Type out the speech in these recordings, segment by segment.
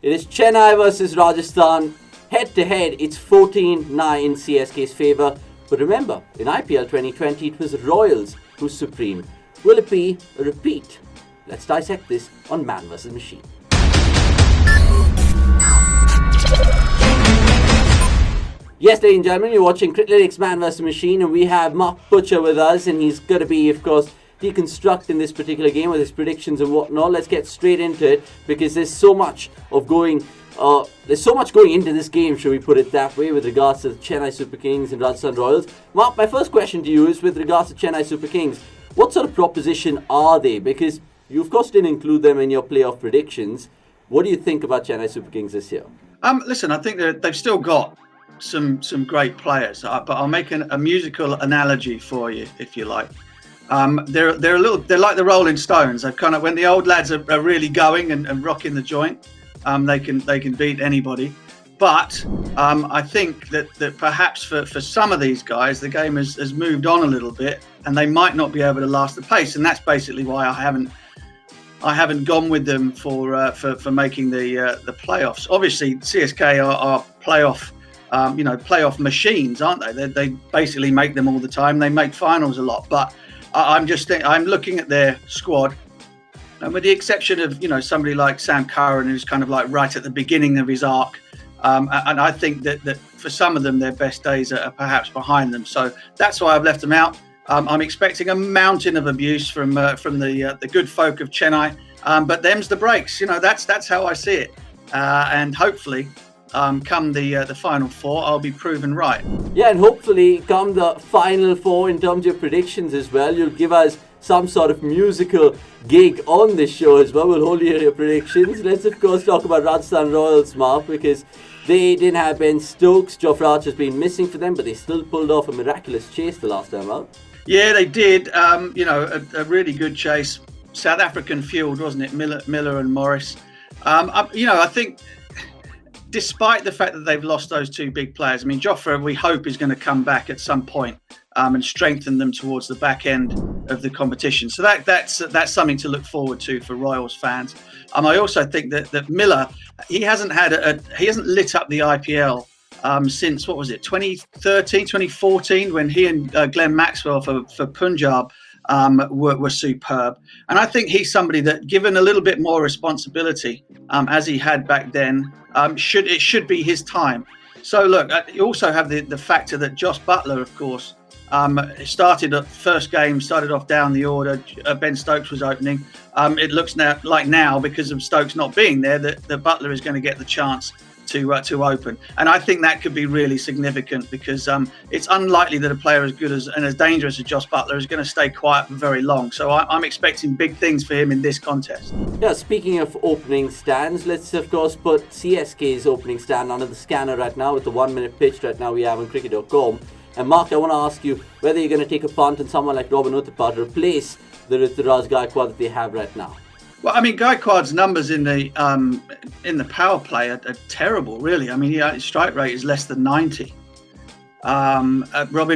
It is Chennai versus Rajasthan. Head to head, it's 14-9 in CSK's favour. But remember, in IPL 2020, it was Royals who's supreme. Will it be a repeat? Let's dissect this on Man vs Machine. Yes, ladies and gentlemen, you're watching Criclytics Man vs Machine, and we have Mark Butcher with us, and he's going to be, of course, deconstructing this particular game with his predictions and whatnot. Let's get straight into it, because there's so much going into this game, should we put it that way, with regards to the Chennai Super Kings and Rajasthan Royals. Mark, my first question to you is with regards to Chennai Super Kings. What sort of proposition are they? Because you, of course, didn't include them in your playoff predictions. What do you think about Chennai Super Kings this year? Listen, I think they've still got some great players, but I'll make a musical analogy for you, if you like. They're like the Rolling Stones. They've kind of, when the old lads are really going and rocking the joint, they can beat anybody. But I think that perhaps for some of these guys, the game has moved on a little bit, and they might not be able to last the pace. And that's basically why I haven't gone with them for making the playoffs. Obviously, CSK are playoff machines, aren't they? They basically make them all the time. They make finals a lot. But I'm looking at their squad, and with the exception of somebody like Sam Curran, who's kind of like right at the beginning of his arc, and I think that for some of them their best days are perhaps behind them. So that's why I've left them out. I'm expecting a mountain of abuse from the good folk of Chennai, but them's the breaks. That's how I see it, and hopefully, come the final four, I'll be proven right. Yeah, and hopefully, come the final four, in terms of your predictions as well, you'll give us some sort of musical gig on this show as well. We'll hold you to your predictions. Let's, of course, talk about Rajasthan Royals, Mark, because they didn't have Ben Stokes. Jofra Archer's been missing for them, but they still pulled off a miraculous chase the last time out. Yeah, they did. A really good chase. South African fueled, wasn't it? Miller and Morris. I think, despite the fact that they've lost those two big players, I mean, Jofra, we hope, is going to come back at some point and strengthen them towards the back end of the competition. So that's something to look forward to for Royals fans. I also think that Miller, he hasn't lit up the IPL since, 2013, 2014, when he and Glenn Maxwell for Punjab were superb. And I think he's somebody that, given a little bit more responsibility, as he had back then, it should be his time. So look, you also have the factor that Josh Buttler, of course, started off down the order. Ben Stokes was opening. It looks now because of Stokes not being there, that Buttler is going to get the chance to open, and I think that could be really significant, because it's unlikely that a player as good and as dangerous as Josh Buttler is going to stay quiet for very long. So I'm expecting big things for him in this contest. Yeah, speaking of opening stands, let's of course put CSK's opening stand under the scanner right now with the 1 minute pitch right now we have on cricket.com. And Mark, I want to ask you whether you're going to take a punt on someone like Robin Uthappa to replace the Rituraj Gaikwad that they have right now. Well, I mean, Gaikwad's numbers in the power play are terrible, really. I mean, his strike rate is less than 90. Robin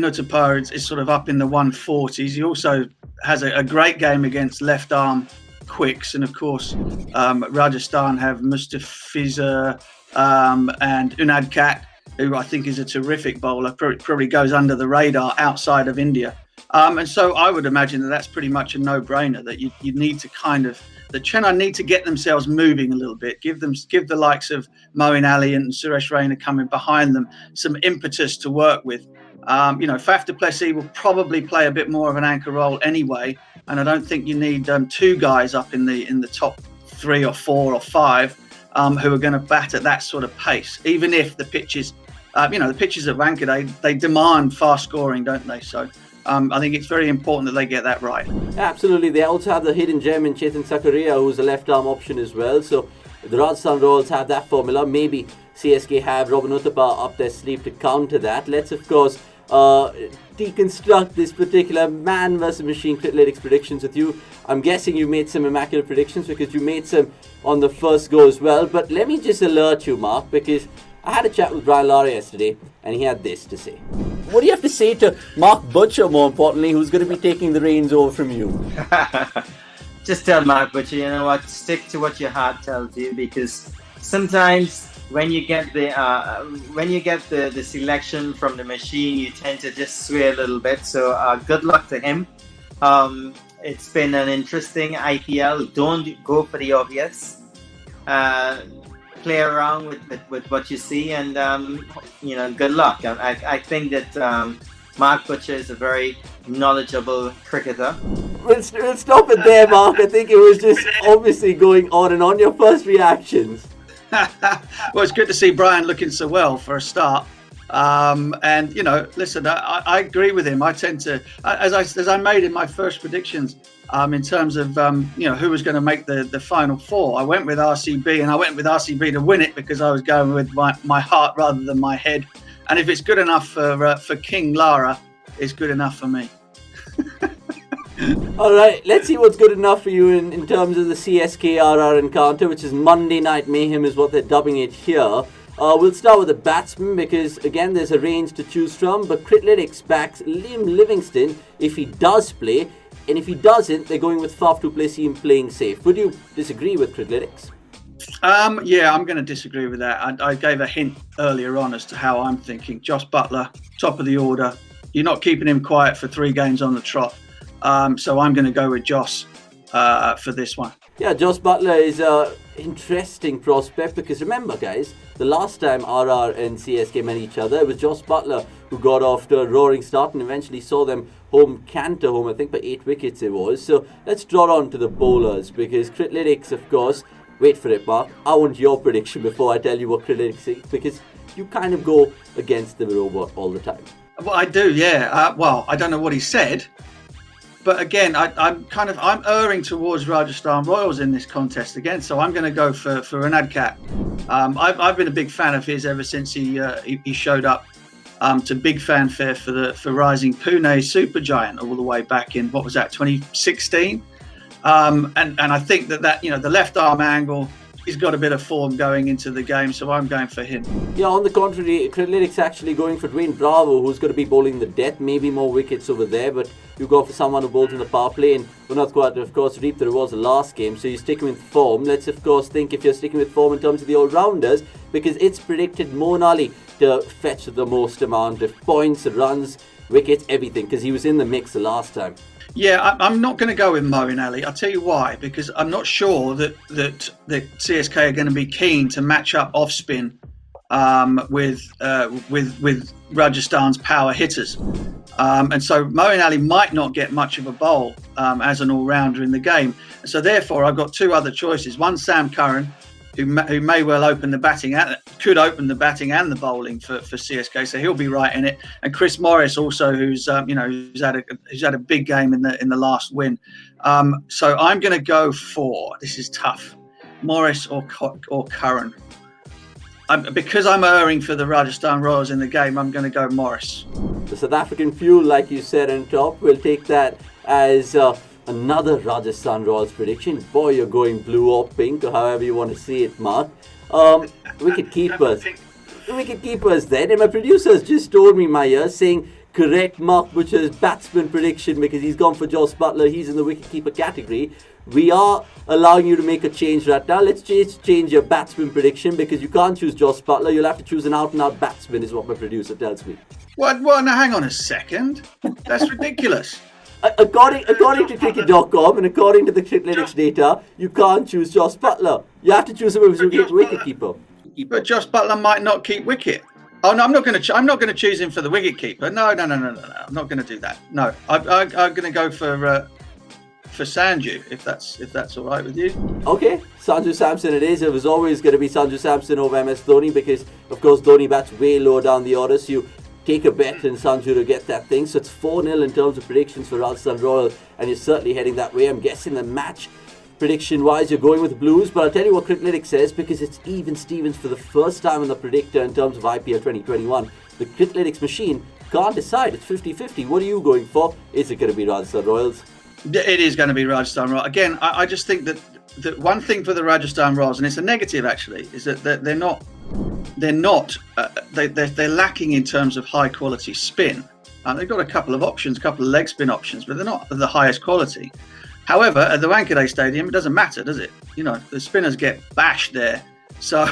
Uthappa is sort of up in the 140s. He also has a great game against left arm quicks, and of course, Rajasthan have Mustafiza and Unadkat, who I think is a terrific bowler. Probably goes under the radar outside of India. And so I would imagine that's pretty much a no-brainer, that you need to the Chennai need to get themselves moving a little bit, give the likes of Moeen Ali and Suresh Raina coming behind them some impetus to work with. Faf du Plessis will probably play a bit more of an anchor role anyway, and I don't think you need two guys up in the top 3 or 4 or 5 who are going to bat at that sort of pace, even if the pitches, the pitches at Wankhede, they demand fast scoring, don't they? So I think it's very important that they get that right. Absolutely. They also have the hidden gem in Chetan Sakaria, who's a left-arm option as well. So the Rajasthan Royals have that formula. Maybe CSK have Robin Uthappa up their sleeve to counter that. Let's, of course, deconstruct this particular Man vs Machine Criclytics predictions with you. I'm guessing you made some immaculate predictions because you made some on the first go as well. But let me just alert you, Mark, because I had a chat with Brian Lara yesterday, and he had this to say. What do you have to say to Mark Butcher, more importantly, who's going to be taking the reins over from you? Just tell Mark Butcher, you know what, stick to what your heart tells you, because sometimes when you get the selection from the machine, you tend to just sway a little bit. So good luck to him. It's been an interesting IPL. Don't go for the obvious. Play around with what you see, and good luck. I think that Mark Butcher is a very knowledgeable cricketer. We'll stop it there, Mark. I think it was just obviously going on and on. Your first reactions? Well, it's good to see Brian looking so well for a start. And listen, I agree with him. I tend to, as I made in my first predictions, in terms of who was going to make the final four, I went with RCB, and I went with RCB to win it because I was going with my heart rather than my head. And if it's good enough for King Lara, it's good enough for me. All right, let's see what's good enough for you in terms of the CSK RR encounter, which is Monday Night Mayhem is what they're dubbing it here. We'll start with the batsman because, again, there's a range to choose from, but Criclytics backs Liam Livingston if he does play, and if he doesn't, they're going with Faf du Plessis playing safe. Would you disagree with Criclytics? Yeah, I'm going to disagree with that. I gave a hint earlier on as to how I'm thinking. Josh Buttler, top of the order. You're not keeping him quiet for 3 games on the trot. So I'm going to go with Josh for this one. Yeah, Josh Buttler is an interesting prospect because remember, guys, the last time RR and CSK met each other, it was Josh Buttler who got off to a roaring start and eventually saw them canter home, I think, by 8 wickets it was. So let's draw on to the bowlers because Criclytics, of course, wait for it, Mark. I want your prediction before I tell you what Criclytics is because you kind of go against the robot all the time. Well, I do, yeah. Well, I don't know what he said. But again, I'm erring towards Rajasthan Royals in this contest again, so I'm going to go for Anad Kat. I've been a big fan of his ever since he showed up to big fanfare for Rising Pune Supergiant all the way back in 2016, and I think that the left arm angle. He's got a bit of form going into the game, so I'm going for him. Yeah, on the contrary, Criclytics actually going for Dwayne Bravo, who's going to be bowling the death, maybe more wickets over there, but you go for someone who bowls in the power play, and Vinod Quat, of course, reaped the rewards the last game, so you're sticking with form. Let's, of course, think if you're sticking with form in terms of the all-rounders, because it's predicted Moeen Ali to fetch the most amount of points, runs, wickets, everything, because he was in the mix the last time. Yeah, I'm not going to go with Moeen Ali. I'll tell you why. Because I'm not sure that the CSK are going to be keen to match up off spin with Rajasthan's power hitters, and so Moeen Ali might not get much of a bowl as an all-rounder in the game. So therefore, I've got 2 other choices. One, Sam Curran, who may well open the batting, could open the batting and the bowling for CSK, so he'll be right in it. And Chris Morris also, who's had a big game in the last win. So I'm going to go for, this is tough, Morris or Curran. Because I'm erring for the Rajasthan Royals in the game, I'm going to go Morris. The South African fuel, like you said on top, we'll take that as another Rajasthan Royals prediction. Boy, you're going blue or pink, or however you want to see it, Mark. Wicket-keepers then. And my producers just told me in my ear saying, correct Mark Butcher's batsman prediction because he's gone for Josh Buttler. He's in the wicket-keeper category. We are allowing you to make a change right now. Let's change your batsman prediction because you can't choose Josh Buttler. You'll have to choose an out-and-out batsman is what my producer tells me. What? Well, now hang on a second. That's ridiculous. According to cricket.com and according to the Criclytics data, you can't choose Josh Buttler. You have to choose him as a wicket-keeper. But Josh Buttler might not keep wicket. Oh no, I'm not going to choose him for the wicket-keeper. No. I'm not going to do that. No, I'm going to go for Sanju if that's all right with you. Okay, Sanju Samson it is. It was always going to be Sanju Samson over MS Dhoni because, of course, Dhoni bats way low down the order. So you take a bet in Sanju to get that thing. So it's 4-0 in terms of predictions for Rajasthan Royal, and you're certainly heading that way. I'm guessing the match prediction-wise, you're going with the Blues, but I'll tell you what Criclytics says because it's even Stevens for the first time in the predictor in terms of IPL 2021. The Criclytics machine can't decide. It's 50-50. What are you going for? Is it going to be Rajasthan Royals? It is going to be Rajasthan Royals. Again, I just think that one thing for the Rajasthan Royals, and it's a negative actually, is that they're lacking in terms of high quality spin. They've got a couple of leg spin options, but they're not of the highest quality. However, at the Wankhede Stadium, it doesn't matter, does it? The spinners get bashed there So,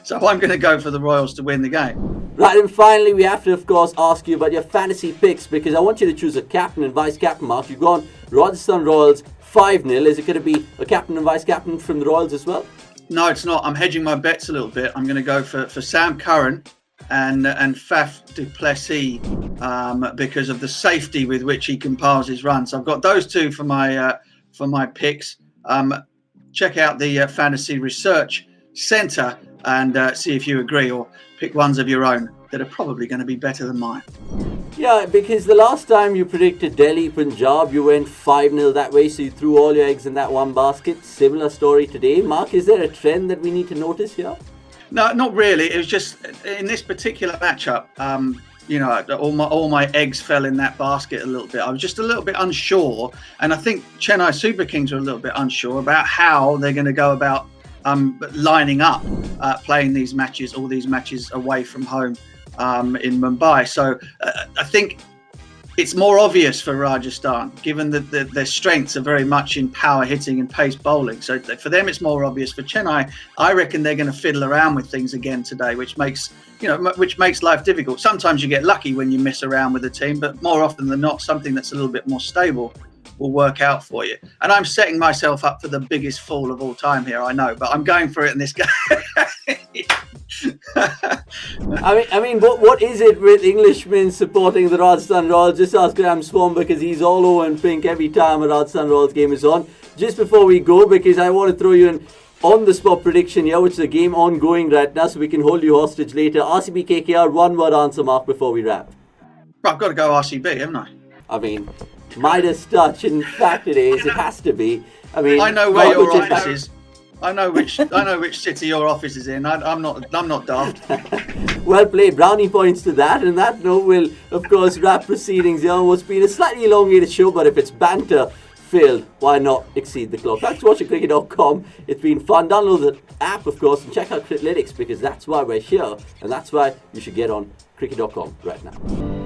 so I'm going to go for the Royals to win the game. Right, and finally, we have to, of course, ask you about your fantasy picks, because I want you to choose a captain and vice-captain, Mark. You've gone Rajasthan Royals 5-0. Is it going to be a captain and vice-captain from the Royals as well? No, it's not. I'm hedging my bets a little bit. I'm going to go for Sam Curran and Faf du Plessis because of the safety with which he compiles his runs. So I've got those two for my picks. Check out the Fantasy Research Centre and see if you agree, or pick ones of your own that are probably going to be better than mine. Yeah, because the last time you predicted Delhi Punjab, you went 5-0 that way, so you threw all your eggs in that one basket. Similar story today. Mark, is there a trend that we need to notice here? No, not really. It was just in this particular matchup, all my eggs fell in that basket a little bit. I was just a little bit unsure, and I think Chennai Super Kings are a little bit unsure about how they're going to go about lining up, playing these matches, all these matches away from home in Mumbai. So I think it's more obvious for Rajasthan, given that their strengths are very much in power hitting and pace bowling. So for them, it's more obvious. For Chennai, I reckon they're going to fiddle around with things again today, which makes life difficult. Sometimes you get lucky when you mess around with a team, but more often than not, something that's a little bit more stable will work out for you. And I'm setting myself up for the biggest fall of all time here, I know, but I'm going for it in this game. I mean, what is it with Englishmen supporting the Rajasthan Royals? Just ask Graham Swan, because he's all over in pink every time a Rajasthan Royals game is on. Just before we go, because I want to throw you an on-the-spot prediction here, which is a game ongoing right now, so we can hold you hostage later. RCB KKR, one-word answer, Mark, before we wrap. I've got to go RCB, haven't I? I mean, Midas touch. In fact, it is. It has to be. I mean, I know where your office is. I know which city your office is in. I'm not daft. Well played. Brownie points to that. And that note will, of course, wrap proceedings here on what's been a slightly elongated show. But if it's banter filled, why not exceed the clock? Thanks for watching cricket.com. It's been fun. Download the app, of course, and check out Criclytics, because that's why we're here, and that's why you should get on cricket.com right now.